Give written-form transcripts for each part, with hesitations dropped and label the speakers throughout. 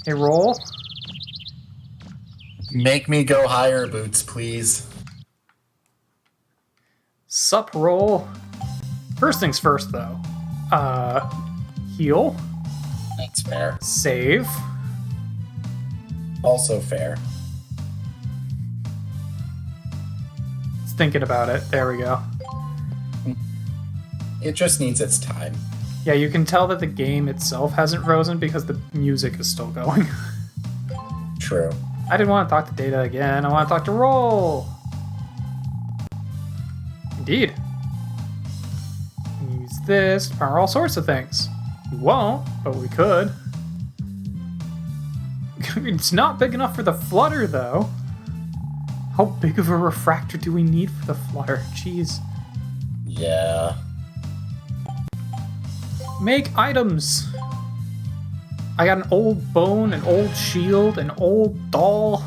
Speaker 1: Hey, roll.
Speaker 2: Make me go higher, Boots, please.
Speaker 1: Sup, roll. First things first, though. Heal.
Speaker 2: That's fair.
Speaker 1: Save.
Speaker 2: Also fair.
Speaker 1: It's thinking about it. There we go.
Speaker 2: It just needs its time.
Speaker 1: Yeah, you can tell that the game itself hasn't frozen because the music is still going.
Speaker 2: True.
Speaker 1: I didn't want to talk to Data again. I want to talk to Roll. Indeed. Use this to power all sorts of things. We won't, but we could. It's not big enough for the flutter, though. How big of a refractor do we need for the flutter? Jeez.
Speaker 2: Yeah.
Speaker 1: Make items. I got an old bone, an old shield, an old doll.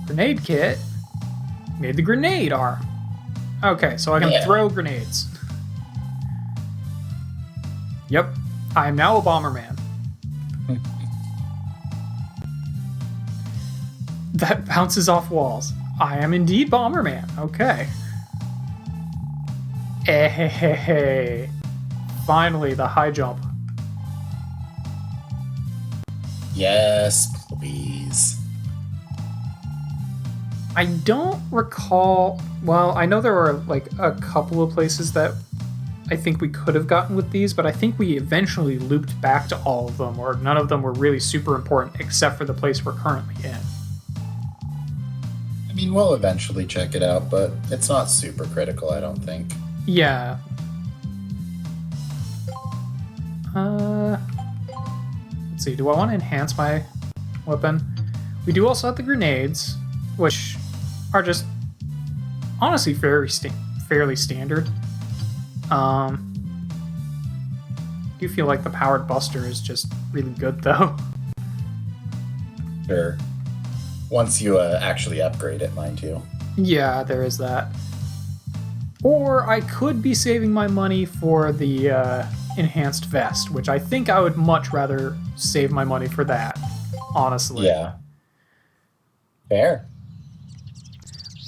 Speaker 1: Grenade kit. Made the grenade arm. Okay, so I can throw grenades. Yep, I am now a Bomberman. That bounces off walls. I am indeed Bomberman. Okay. Hey. Finally, the high jump.
Speaker 2: Yes, please.
Speaker 1: I don't recall... Well, I know there were like a couple of places that I think we could have gotten with these, but I think we eventually looped back to all of them, or none of them were really super important except for the place we're currently in.
Speaker 2: I mean, we'll eventually check it out, but it's not super critical, I don't think.
Speaker 1: Yeah. Let's see, do I want to enhance my weapon? We do also have the grenades, which are just honestly fairly standard. I do feel like the powered buster is just really good, though.
Speaker 2: Sure. Once you actually upgrade it, mind you.
Speaker 1: Yeah, there is that. Or I could be saving my money for the enhanced vest, which I think I would much rather save my money for that, honestly.
Speaker 2: Yeah. Fair.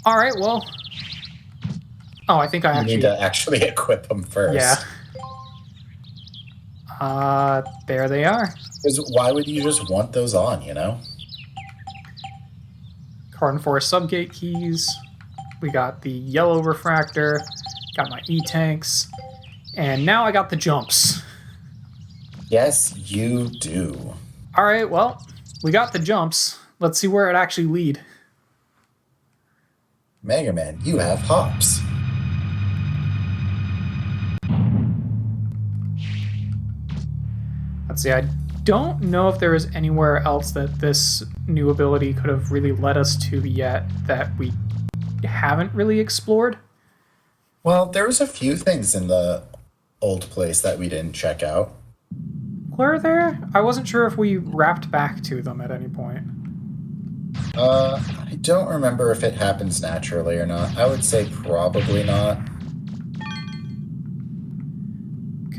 Speaker 1: All right, well... Oh, I think I
Speaker 2: need to actually equip them first.
Speaker 1: Yeah. There they are.
Speaker 2: Because why would you just want those on, you know?
Speaker 1: Carbon Forest subgate keys. We got the yellow refractor. Got my E-tanks. And now I got the jumps.
Speaker 2: Yes, you do.
Speaker 1: All right, well, we got the jumps. Let's see where it actually lead.
Speaker 2: MegaMan, you have hops.
Speaker 1: Let's see, I don't know if there is anywhere else that this new ability could have really led us to yet that we haven't really explored.
Speaker 2: Well, there was a few things in the old place that we didn't check out.
Speaker 1: Were there? I wasn't sure if we wrapped back to them at any point.
Speaker 2: I don't remember if it happens naturally or not. I would say probably not.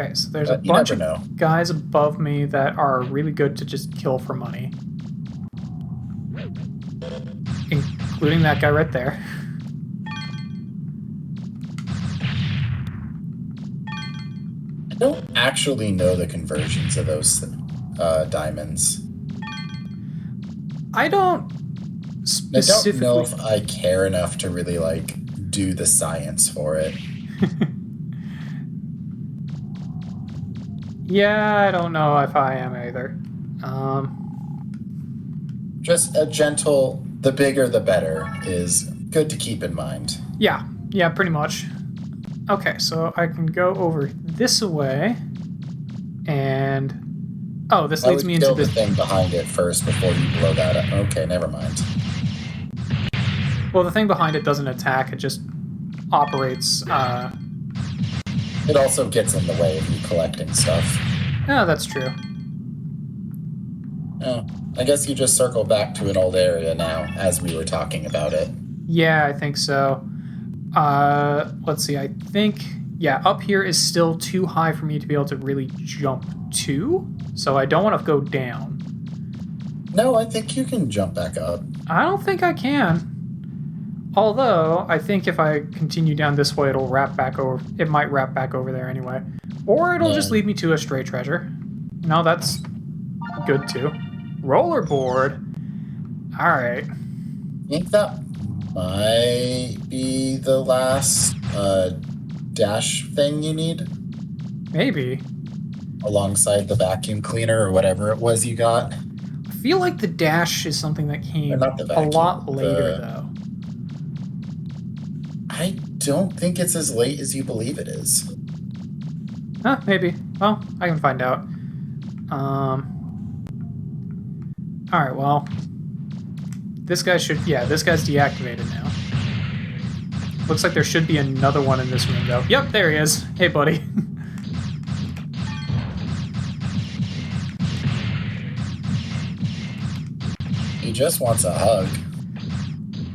Speaker 1: Okay, so there's a bunch of guys above me that are really good to just kill for money. Including that guy right there.
Speaker 2: I don't actually know the conversions of those diamonds.
Speaker 1: I don't specifically...
Speaker 2: I don't know if I care enough to really, like, do the science for it.
Speaker 1: Yeah, I don't know if I am either.
Speaker 2: Just a gentle, the bigger the better is good to keep in mind.
Speaker 1: Yeah, pretty much. Okay, so I can go over this way, and... Oh, this leads me into
Speaker 2: the thing behind it first before you blow that up. Okay, never mind.
Speaker 1: Well, the thing behind it doesn't attack, it just operates...
Speaker 2: It also gets in the way of you collecting stuff.
Speaker 1: Yeah, that's true.
Speaker 2: Oh, I guess you just circle back to an old area now, as we were talking about it.
Speaker 1: Yeah, I think so. Let's see, I think... Yeah, up here is still too high for me to be able to really jump to, so I don't want to go down.
Speaker 2: No, I think you can jump back up.
Speaker 1: I don't think I can. Although, I think if I continue down this way, it'll wrap back over. It might wrap back over there anyway. Or it'll just lead me to a stray treasure. No, that's good too. Rollerboard. Alright.
Speaker 2: I think that might be the last dash thing you need.
Speaker 1: Maybe.
Speaker 2: Alongside the vacuum cleaner or whatever it was you got.
Speaker 1: I feel like the dash is something that came
Speaker 2: not the vacuum,
Speaker 1: a lot later, though.
Speaker 2: I don't think it's as late as you believe it is.
Speaker 1: Huh, maybe. Well, I can find out. Alright, well. This guy should... Yeah, this guy's deactivated now. Looks like there should be another one in this room, though. Yep, there he is. Hey, buddy.
Speaker 2: He just wants a hug.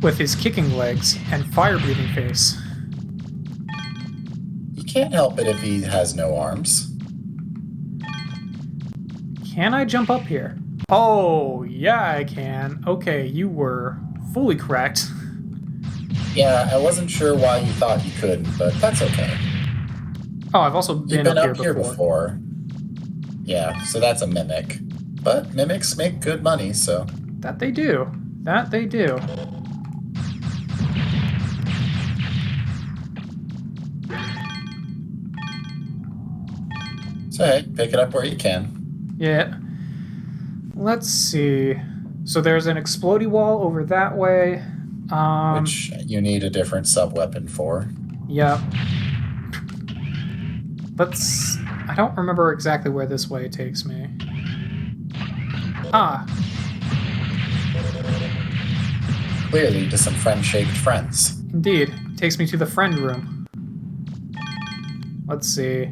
Speaker 1: With his kicking legs and fire-breathing face.
Speaker 2: You can't help it if he has no arms.
Speaker 1: Can I jump up here? Oh, yeah, I can. Okay, you were fully correct.
Speaker 2: Yeah, I wasn't sure why you thought you couldn't, but that's okay.
Speaker 1: Oh, I've also been, up here before.
Speaker 2: Yeah, so that's a mimic. But mimics make good money, so...
Speaker 1: That they do. That they do.
Speaker 2: So hey, pick it up where you can.
Speaker 1: Yeah. Let's see. So there's an explodey wall over that way.
Speaker 2: Which you need a different sub-weapon for.
Speaker 1: Yeah. Let's... I don't remember exactly where this way takes me. Ah.
Speaker 2: Clearly to some friend-shaped friends.
Speaker 1: Indeed. It takes me to the friend room. Let's see.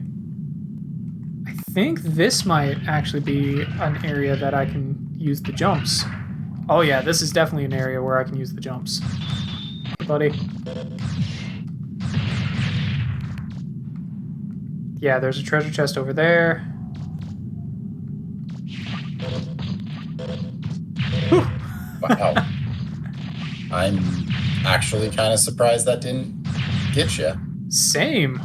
Speaker 1: I think this might actually be an area that I can use the jumps. Oh yeah, this is definitely an area where I can use the jumps. Hey, buddy. Yeah, there's a treasure chest over there.
Speaker 2: Wow. I'm actually kind of surprised that didn't get you.
Speaker 1: Same.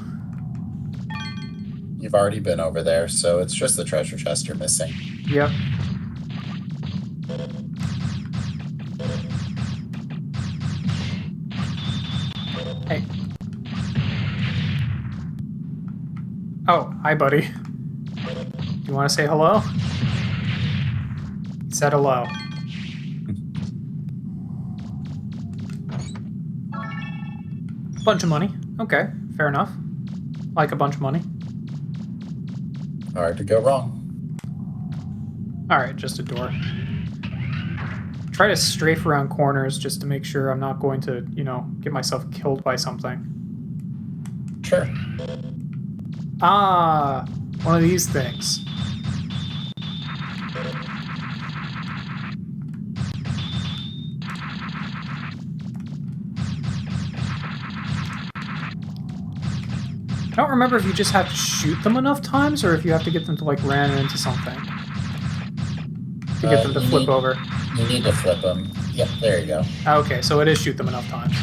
Speaker 2: You've already been over there, so it's just the treasure chest you're missing.
Speaker 1: Yep. Hey. Oh, hi, buddy. You want to say hello? He said hello. Bunch of money. Okay, fair enough. Like a bunch of money.
Speaker 2: Hard to go wrong.
Speaker 1: Alright, just a door. Try to strafe around corners just to make sure I'm not going to, you know, get myself killed by something.
Speaker 2: Sure.
Speaker 1: Ah, one of these things. I don't remember if you just have to shoot them enough times or if you have to get them to, like, ram into something. To get them to flip over.
Speaker 2: You need to flip them. Yep, there you go.
Speaker 1: Okay, so it is shoot them enough times.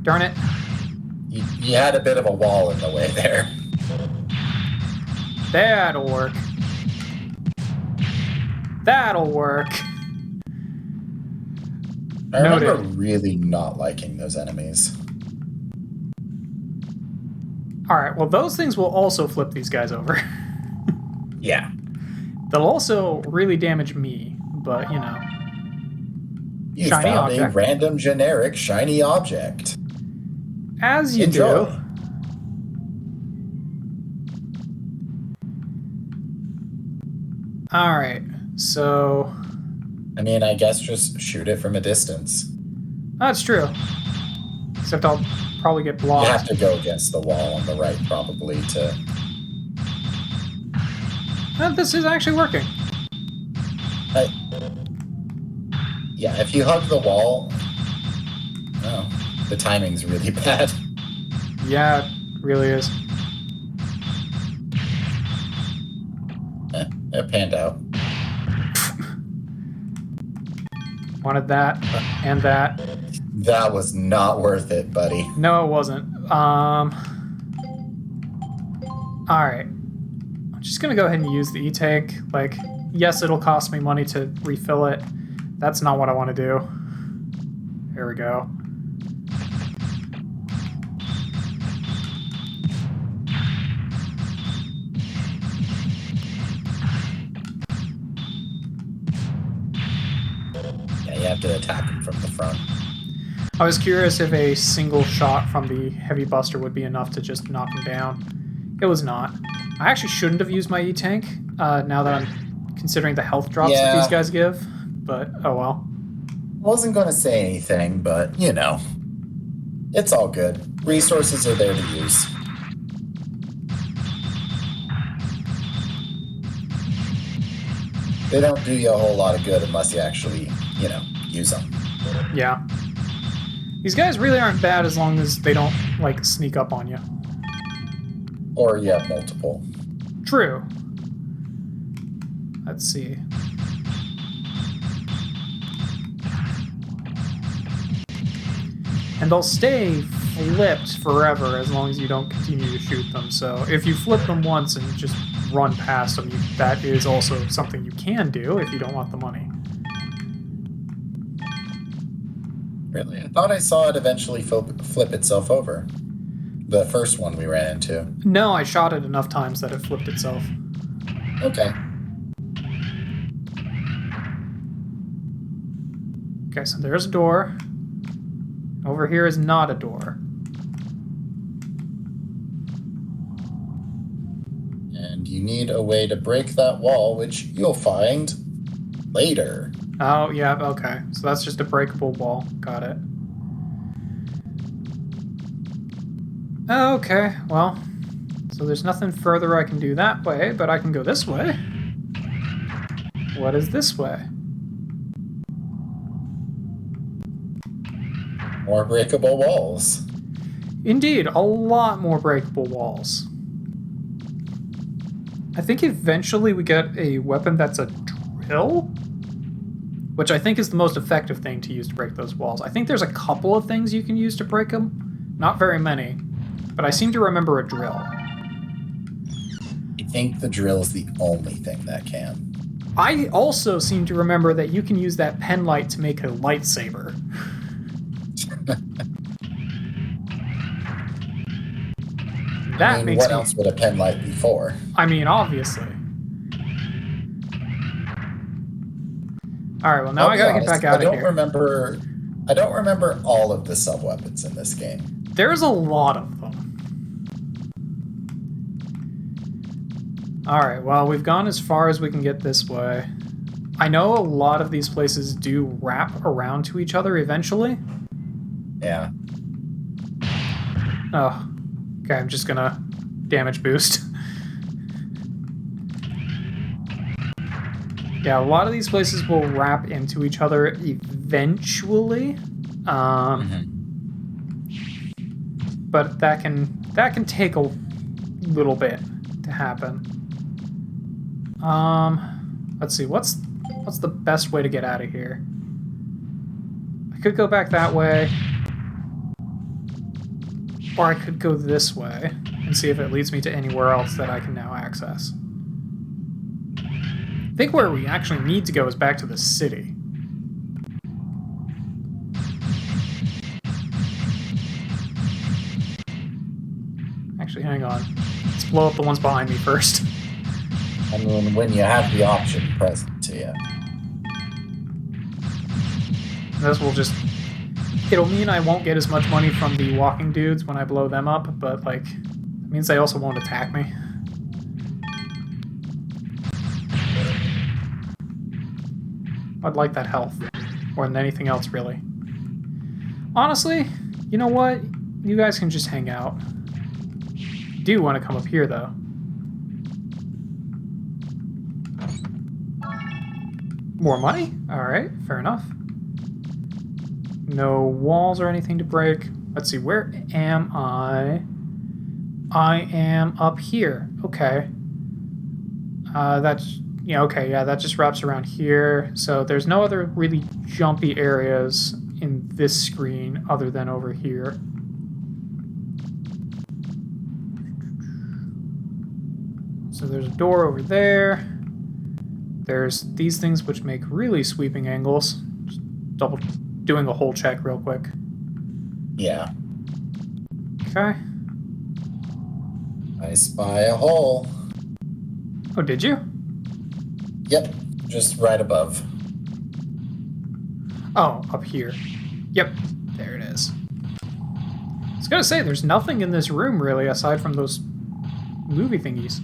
Speaker 1: Darn it.
Speaker 2: You had a bit of a wall in the way there.
Speaker 1: That'll work. That'll work.
Speaker 2: I remember
Speaker 1: Noted.
Speaker 2: really not liking those enemies.
Speaker 1: Alright, well those things will also flip these guys over.
Speaker 2: Yeah.
Speaker 1: They'll also really damage me, but you know.
Speaker 2: You
Speaker 1: Shiny
Speaker 2: found
Speaker 1: object.
Speaker 2: a random generic shiny object.
Speaker 1: As you
Speaker 2: Enjoy.
Speaker 1: do. Alright, so...
Speaker 2: I mean, I guess just shoot it from a distance.
Speaker 1: That's true. Except I'll probably get blocked.
Speaker 2: You have to go against the wall on the right, probably, to...
Speaker 1: This is actually working.
Speaker 2: Yeah, if you hug the wall... Oh, the timing's really bad.
Speaker 1: Yeah, it really is.
Speaker 2: It panned out.
Speaker 1: Wanted that and that.
Speaker 2: That was not worth it, buddy.
Speaker 1: No, it wasn't. Alright. I'm just gonna go ahead and use the E-tank. Like, yes, it'll cost me money to refill it. That's not what I want to do. There we go.
Speaker 2: Yeah, you have to attack him from the front.
Speaker 1: I was curious if a single shot from the heavy buster would be enough to just knock him down. It was not. I actually shouldn't have used my E-tank, now that I'm considering the health drops that these guys give, but oh well.
Speaker 2: Wasn't going to say anything, but, you know. It's all good. Resources are there to use. They don't do you a whole lot of good unless you actually, you know, use them.
Speaker 1: Yeah. These guys really aren't bad as long as they don't, like, sneak up on you.
Speaker 2: Or you have multiple.
Speaker 1: True. Let's see. And they'll stay flipped forever as long as you don't continue to shoot them. So if you flip them once and just run past them, that is also something you can do if you don't want the money.
Speaker 2: Really? I thought I saw it eventually flip itself over. The first one we ran into.
Speaker 1: No, I shot it enough times that it flipped itself.
Speaker 2: Okay.
Speaker 1: Okay, so there's a door. Over here is not a door.
Speaker 2: And you need a way to break that wall, which you'll find later.
Speaker 1: Oh, yeah, okay. So that's just a breakable wall. Got it. Okay, well, so there's nothing further I can do that way, but I can go this way. What is this way?
Speaker 2: More breakable walls.
Speaker 1: Indeed, a lot more breakable walls. I think eventually we get a weapon that's a drill, which I think is the most effective thing to use to break those walls. I think there's a couple of things you can use to break them. Not very many, but I seem to remember a drill.
Speaker 2: I think the drill is the only thing that can.
Speaker 1: I also seem to remember that you can use that pen light to make a lightsaber. That makes
Speaker 2: what else would a pen light be for?
Speaker 1: I mean, obviously. Alright, well now I gotta get back out of here.
Speaker 2: I don't remember all of the sub-weapons in this game.
Speaker 1: There's a lot of them. Alright, well, we've gone as far as we can get this way. I know a lot of these places do wrap around to each other eventually.
Speaker 2: Yeah.
Speaker 1: Oh. Okay, I'm just gonna damage boost. Yeah, a lot of these places will wrap into each other eventually. But that can take a little bit to happen. Let's see, what's the best way to get out of here? I could go back that way. Or I could go this way and see if it leads me to anywhere else that I can now access. I think where we actually need to go is back to the city. Actually, hang on. Let's blow up the ones behind me first.
Speaker 2: I mean, when you have the option present to you.
Speaker 1: This will just... It'll mean I won't get as much money from the walking dudes when I blow them up, but, like, it means they also won't attack me. I'd like that health. More than anything else, really. Honestly, you know what? You guys can just hang out. I do want to come up here, though. More money? Alright, fair enough. No walls or anything to break. Let's see, where am I? I am up here. Okay. That's Yeah, okay, yeah, that just wraps around here. So there's no other really jumpy areas in this screen other than over here. So there's a door over there. There's these things which make really sweeping angles. Just doing a hole check real quick.
Speaker 2: Yeah.
Speaker 1: Okay.
Speaker 2: I spy a hole.
Speaker 1: Oh, did you?
Speaker 2: Yep, just right above.
Speaker 1: Oh, up here. Yep, there it is. I was gonna say, there's nothing in this room really aside from those movie thingies.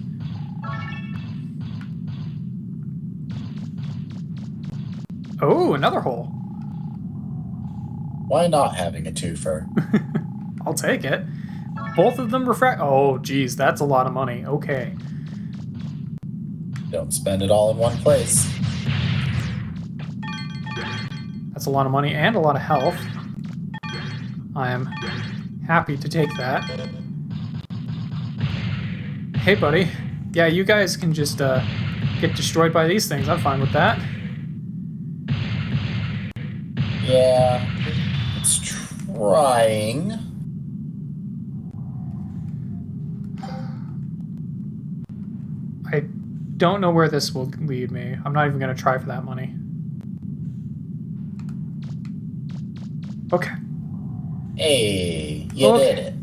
Speaker 1: Oh, another hole.
Speaker 2: Why not having a twofer?
Speaker 1: I'll take it. Both of them refract. Oh, geez, that's a lot of money. Okay.
Speaker 2: Don't spend it all in one place.
Speaker 1: That's a lot of money and a lot of health. I am happy to take that. Hey, buddy. Yeah, you guys can just get destroyed by these things. I'm fine with that.
Speaker 2: Yeah, it's trying.
Speaker 1: I don't know where this will lead me. I'm not even going to try for that money. Okay.
Speaker 2: Hey, you did it.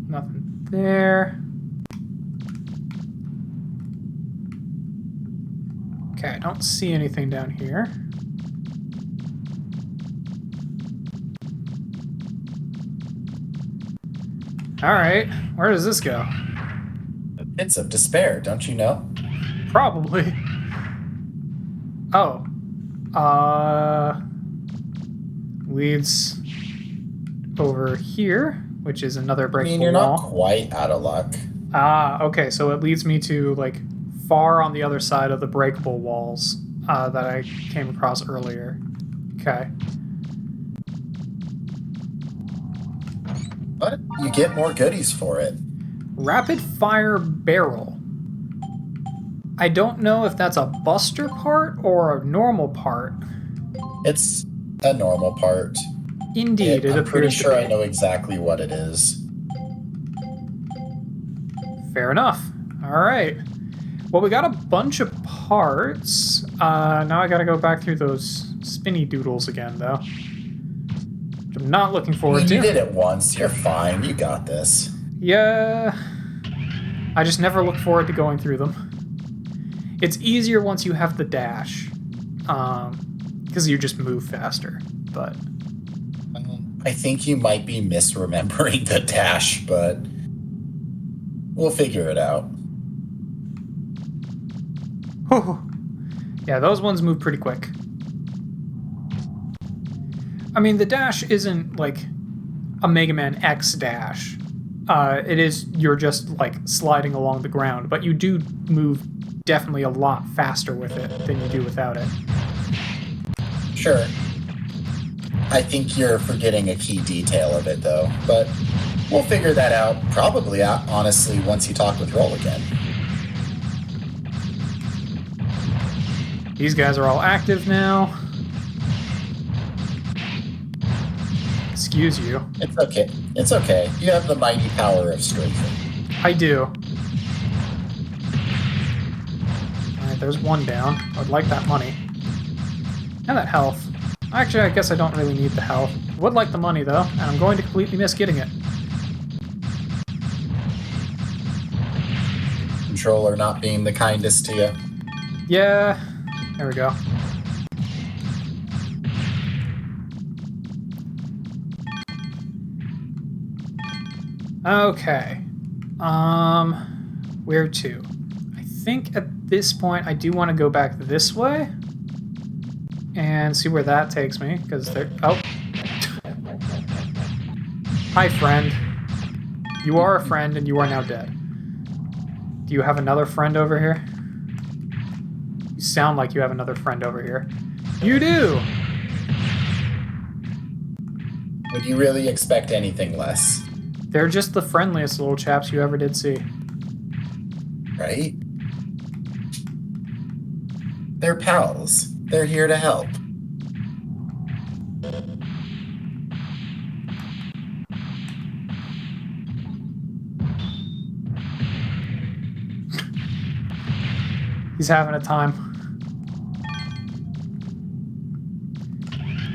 Speaker 1: Nothing there. Okay, I don't see anything down here. Alright, where does this go?
Speaker 2: The pits of despair, don't you know?
Speaker 1: Probably. Oh. Leads over here, which is another breakable
Speaker 2: I mean, you're
Speaker 1: wall.
Speaker 2: not quite out of luck.
Speaker 1: Ah, okay, so it leads me to, like, far on the other side of the breakable walls that I came across earlier. Okay.
Speaker 2: But you get more goodies for it.
Speaker 1: Rapid fire barrel. I don't know if that's a buster part or a normal part.
Speaker 2: It's a normal part.
Speaker 1: Indeed, it
Speaker 2: I'm
Speaker 1: appears
Speaker 2: pretty sure
Speaker 1: to be.
Speaker 2: I know exactly what it is.
Speaker 1: Fair enough. All right. Well, we got a bunch of parts. Now I gotta go back through those spinny doodles again, though. Which I'm not looking forward to.
Speaker 2: You did it once. You're fine. You got this.
Speaker 1: Yeah. I just never look forward to going through them. It's easier once you have the dash. Because you just move faster. But
Speaker 2: I think you might be misremembering the dash, but we'll figure it out.
Speaker 1: whew. Yeah, those ones move pretty quick. I mean, the dash isn't like a Mega Man X dash. It is, you're just like sliding along the ground, but you do move definitely a lot faster with it than you do without it.
Speaker 2: Sure. I think you're forgetting a key detail of it, though. But we'll figure that out, probably, honestly, once you talk with Roll again.
Speaker 1: These guys are all active now. Excuse you.
Speaker 2: It's okay. It's okay. You have the mighty power of strength.
Speaker 1: I do. Alright, there's one down. I would like that money. And that health. Actually, I guess I don't really need the health. Would like the money, though, and I'm going to completely miss getting it.
Speaker 2: Controller not being the kindest to you.
Speaker 1: Yeah, there we go. Okay. Where to? I think at this point I do want to go back this way and see where that takes me, because they're... Oh. Hi, friend. You are a friend, and you are now dead. Do you have another friend over here? You sound like you have another friend over here. You do!
Speaker 2: Would you really expect anything less?
Speaker 1: They're just the friendliest little chaps you ever did see.
Speaker 2: Right? They're pals. They're here to help.
Speaker 1: He's having a time.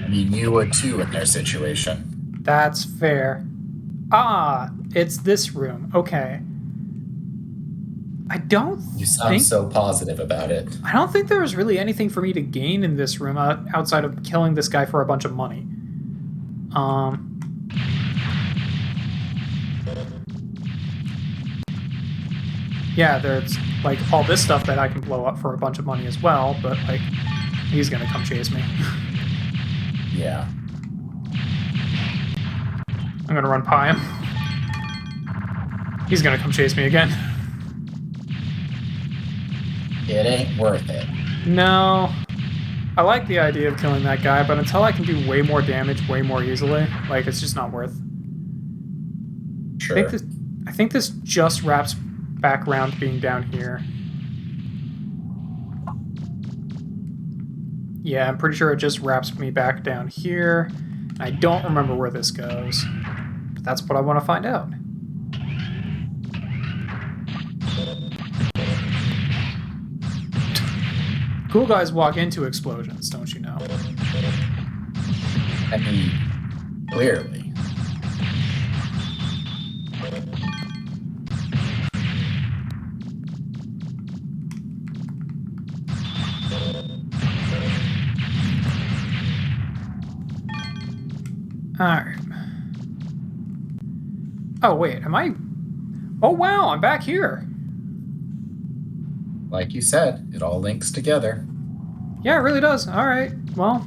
Speaker 2: I mean, you would too in their situation.
Speaker 1: That's fair. Ah, it's this room. Okay. I don't
Speaker 2: You sound so positive about it.
Speaker 1: I don't think there was really anything for me to gain in this room outside of killing this guy for a bunch of money. Yeah, there's like all this stuff that I can blow up for a bunch of money as well, but like he's gonna come chase me.
Speaker 2: Yeah.
Speaker 1: I'm gonna run by him. He's gonna come chase me again.
Speaker 2: It ain't worth it.
Speaker 1: No. I like the idea of killing that guy, but until I can do way more damage way more easily, like, it's just not worth.
Speaker 2: Sure.
Speaker 1: I think this just wraps back around being down here. Yeah, I'm pretty sure it just wraps me back down here. I don't remember where this goes, but that's what I want to find out. Cool guys walk into explosions, don't you know?
Speaker 2: I mean, clearly.
Speaker 1: Alright. Oh, wait, am I... Oh, wow, I'm back here.
Speaker 2: Like you said, it all links together.
Speaker 1: Yeah, it really does. Alright, well...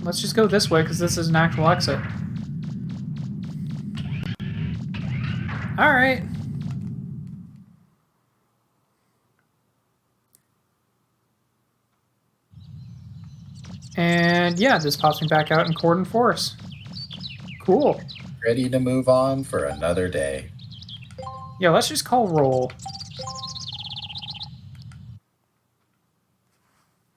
Speaker 1: let's just go this way, because this is an actual exit. Alright. And yeah, this pops me back out in Cordon Force. Cool.
Speaker 2: Ready to move on for another day.
Speaker 1: Yeah, let's just call roll.